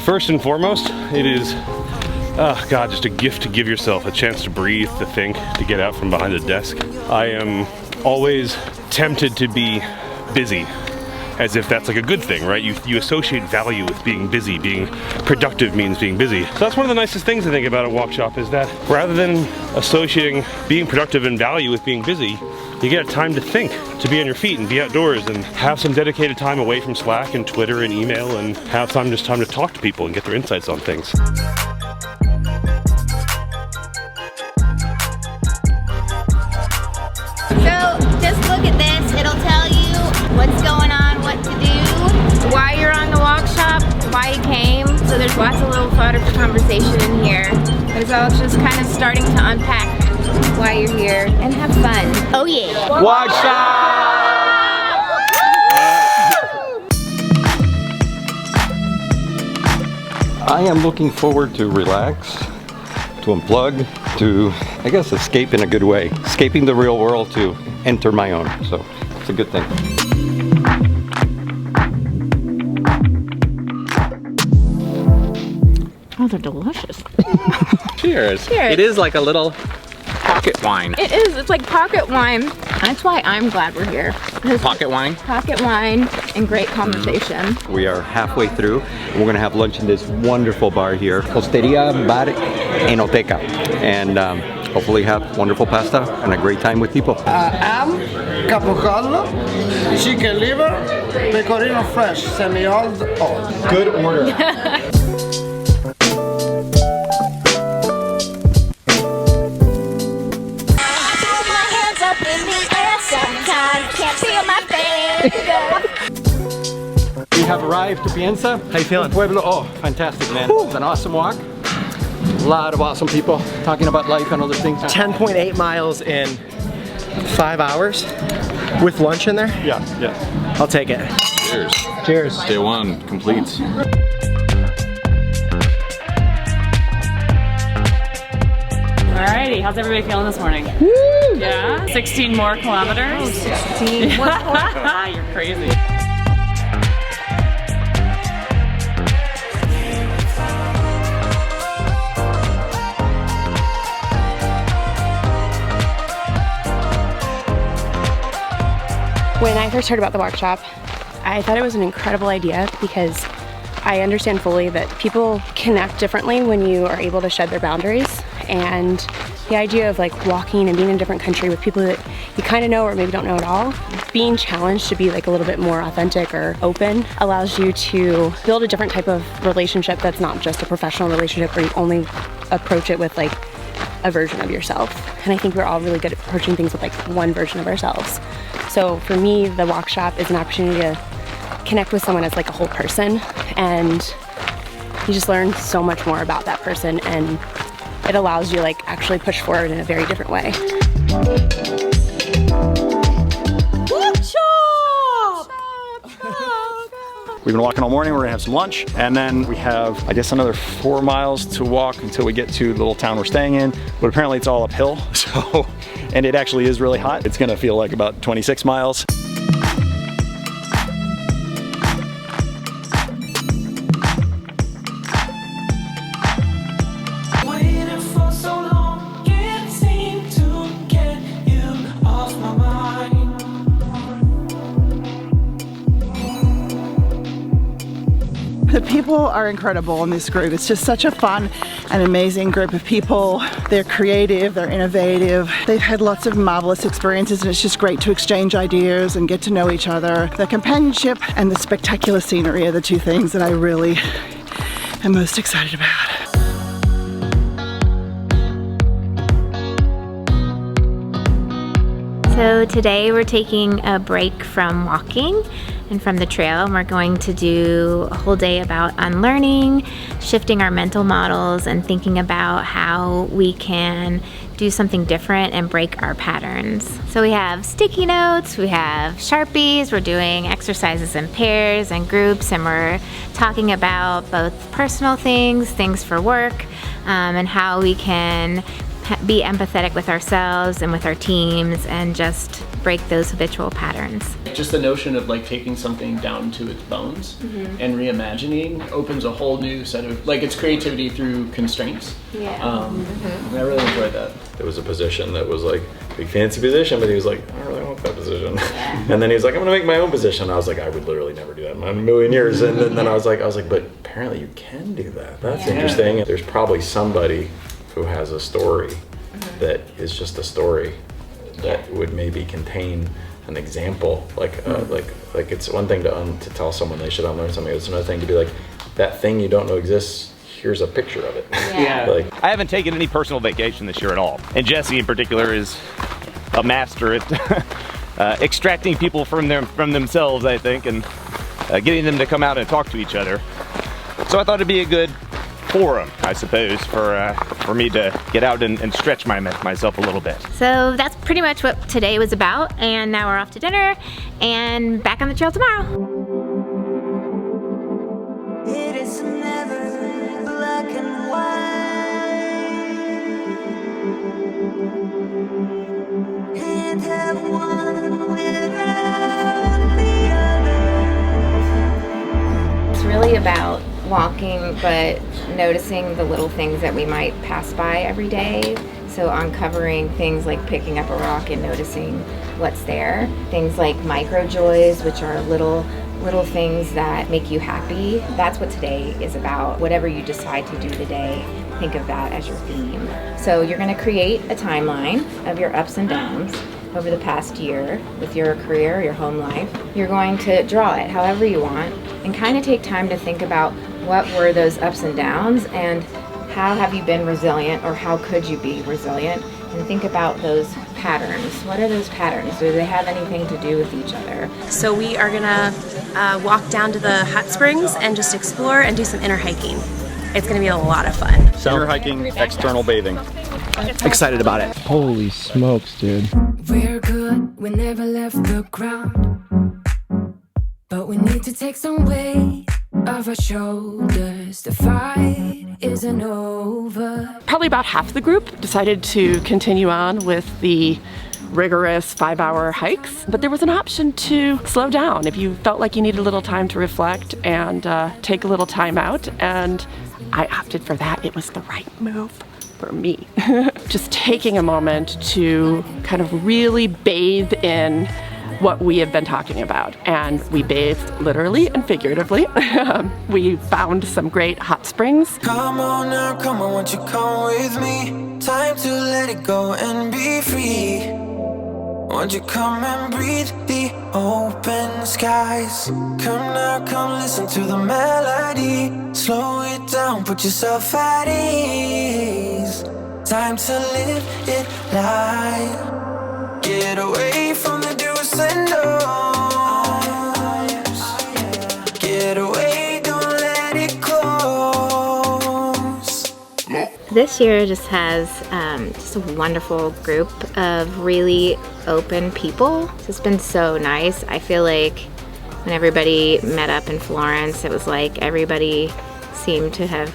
First and foremost, it is, oh God, just a gift to give yourself a chance to breathe, to think, to get out from behind a desk. I am always tempted to be busy, as if that's like a good thing, right? You associate value with being busy. Being productive means being busy. So that's one of the nicest things I think about a Walkshop, is that rather than associating being productive and value with being busy, you get time to think, to be on your feet and be outdoors and have some dedicated time away from Slack and Twitter and email, and have time to talk to people and get their insights on things. So just look at this, it'll tell you what's going on, what to do, why you're on the Walkshop, why you came. So there's lots of little fodder for conversation in here. But it's all just kind of starting to unpack why you're here and have fun. Oh yeah. Walkshop! I am looking forward to relax, to unplug, to, I guess, escape in a good way. Escaping the real world to enter my own. So it's a good thing. Oh, they're delicious. Cheers. Cheers. It is like a little pocket wine. It is. It's like pocket wine. That's why I'm glad we're here. Pocket wine? Pocket wine and great conversation. We are halfway through, and we're gonna have lunch in this wonderful bar here, Osteria Bar Enoteca, and hopefully have wonderful pasta and a great time with people. Ham, capocollo, chicken liver, pecorino fresh, semi-old, all. Good order. We have arrived to Pienza. How you feeling? Pueblo. Oh, fantastic, man. Whew. It's an awesome walk. A lot of awesome people talking about life and other things. 10.8 miles in 5 hours with lunch in there? Yeah. I'll take it. Cheers. Cheers. Day one complete. Alrighty, how's everybody feeling this morning? Woo! Yeah? 16 more kilometers? Oh, 16. You're crazy. When I first heard about the Walkshop, I thought it was an incredible idea because I understand fully that people connect differently when you are able to shed their boundaries, and the idea of like walking and being in a different country with people that you kind of know or maybe don't know at all, being challenged to be like a little bit more authentic or open allows you to build a different type of relationship that's not just a professional relationship where you only approach it with like a version of yourself. And I think we're all really good at approaching things with like one version of ourselves. So for me, the Walkshop is an opportunity to connect with someone as like a whole person, and you just learn so much more about that person, and it allows you like actually push forward in a very different way. We've been walking all morning, we're gonna have some lunch, and then we have, I guess, another 4 miles to walk until we get to the little town we're staying in, but apparently it's all uphill, so, and it actually is really hot. It's gonna feel like about 26 miles. The people are incredible in this group. It's just such a fun and amazing group of people. They're creative, they're innovative. They've had lots of marvelous experiences, and it's just great to exchange ideas and get to know each other. The companionship and the spectacular scenery are the two things that I really am most excited about. So today we're taking a break from walking and from the trail, and we're going to do a whole day about unlearning, shifting our mental models, and thinking about how we can do something different and break our patterns. So we have sticky notes, we have Sharpies, we're doing exercises in pairs and groups, and we're talking about both personal things, things for work, and how we can be empathetic with ourselves and with our teams and just break those habitual patterns. Just the notion of like taking something down to its bones and reimagining opens a whole new set of, like, it's creativity through constraints. Yeah. And I really enjoyed that. There was a position that was like big fancy position, but he was like, I don't really want that position. And then he was like, I'm gonna make my own position. I was like, I would literally never do that in a million years. And then I was like, but apparently you can do that. That's interesting. There's probably somebody who has a story that is just a story that would maybe contain an example. Like it's one thing to tell someone they should unlearn something. It's another thing to be like, that thing you don't know exists, here's a picture of it. Yeah. Like, I haven't taken any personal vacation this year at all. And Jesse in particular is a master at extracting people from themselves, I think, and getting them to come out and talk to each other. So I thought it'd be a good forum, I suppose, for me to get out and stretch myself a little bit. So that's pretty much what today was about, and now we're off to dinner and back on the trail tomorrow. It is never black and white. Can't have one without the other. It's really about walking, but noticing the little things that we might pass by every day. So uncovering things like picking up a rock and noticing what's there. Things like micro joys, which are little things that make you happy. That's what today is about. Whatever you decide to do today, think of that as your theme. So you're going to create a timeline of your ups and downs over the past year with your career, your home life. You're going to draw it however you want and kind of take time to think about what were those ups and downs and how have you been resilient, or how could you be resilient, and think about those patterns. What are those patterns? Do they have anything to do with each other? So we are gonna walk down to the hot springs and just explore and do some inner hiking. It's gonna be a lot of fun. inner hiking, external bathing. Excited about it. Holy smokes, dude. We're good, we never left the ground, but we need to take some weight off our shoulders. The fight isn't over. Probably about half the group decided to continue on with the rigorous 5-hour hikes, but there was an option to slow down if you felt like you needed a little time to reflect and take a little time out, and I opted for that. It was the right move for me. Just taking a moment to kind of really bathe in what we have been talking about, and we bathed literally and figuratively. We found some great hot springs. Come on now, come on, won't you come with me? Time to let it go and be free. Won't you come and breathe the open skies? Come now, come listen to the melody. Slow it down, put yourself at ease. Time to live it light. Get away from the do's and don'ts. Get away, don't let it close. This year just has just a wonderful group of really open people. It's been so nice. I feel like when everybody met up in Florence, it was like everybody seemed to have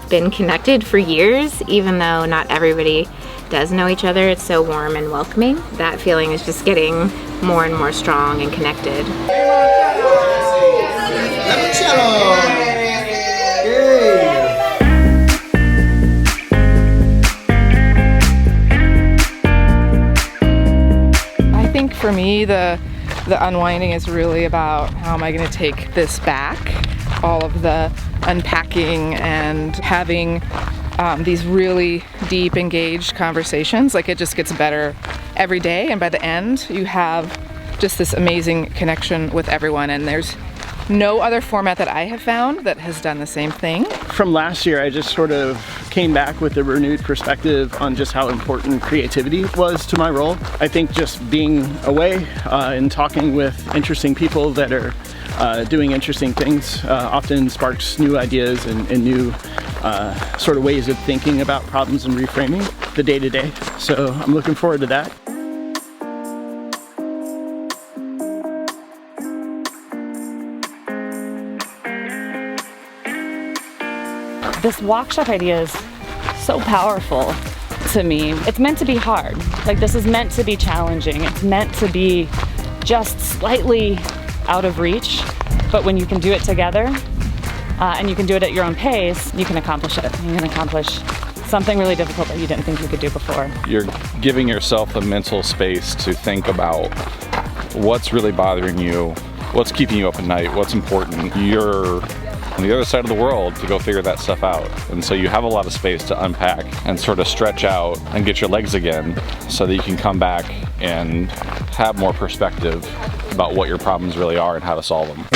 been connected for years, even though not everybody does know each other. It's so warm and welcoming. That feeling is just getting more and more strong and connected. I think for me, the unwinding is really about how am I going to take this back, all of the unpacking and having these really deep, engaged conversations. Like, it just gets better every day, and by the end you have just this amazing connection with everyone, and there's no other format that I have found that has done the same thing. From last year, I just sort of came back with a renewed perspective on just how important creativity was to my role. I think just being away and talking with interesting people that are doing interesting things often sparks new ideas and new sort of ways of thinking about problems and reframing the day-to-day. So I'm looking forward to that. This Walkshop idea is so powerful. to me, it's meant to be hard. Like, this is meant to be challenging. It's meant to be just slightly out of reach, but when you can do it together, and you can do it at your own pace, you can accomplish it. You can accomplish something really difficult that you didn't think you could do before. You're giving yourself a mental space to think about what's really bothering you, what's keeping you up at night, what's important. You're on the other side of the world to go figure that stuff out. And so you have a lot of space to unpack and sort of stretch out and get your legs again so that you can come back and have more perspective about what your problems really are and how to solve them.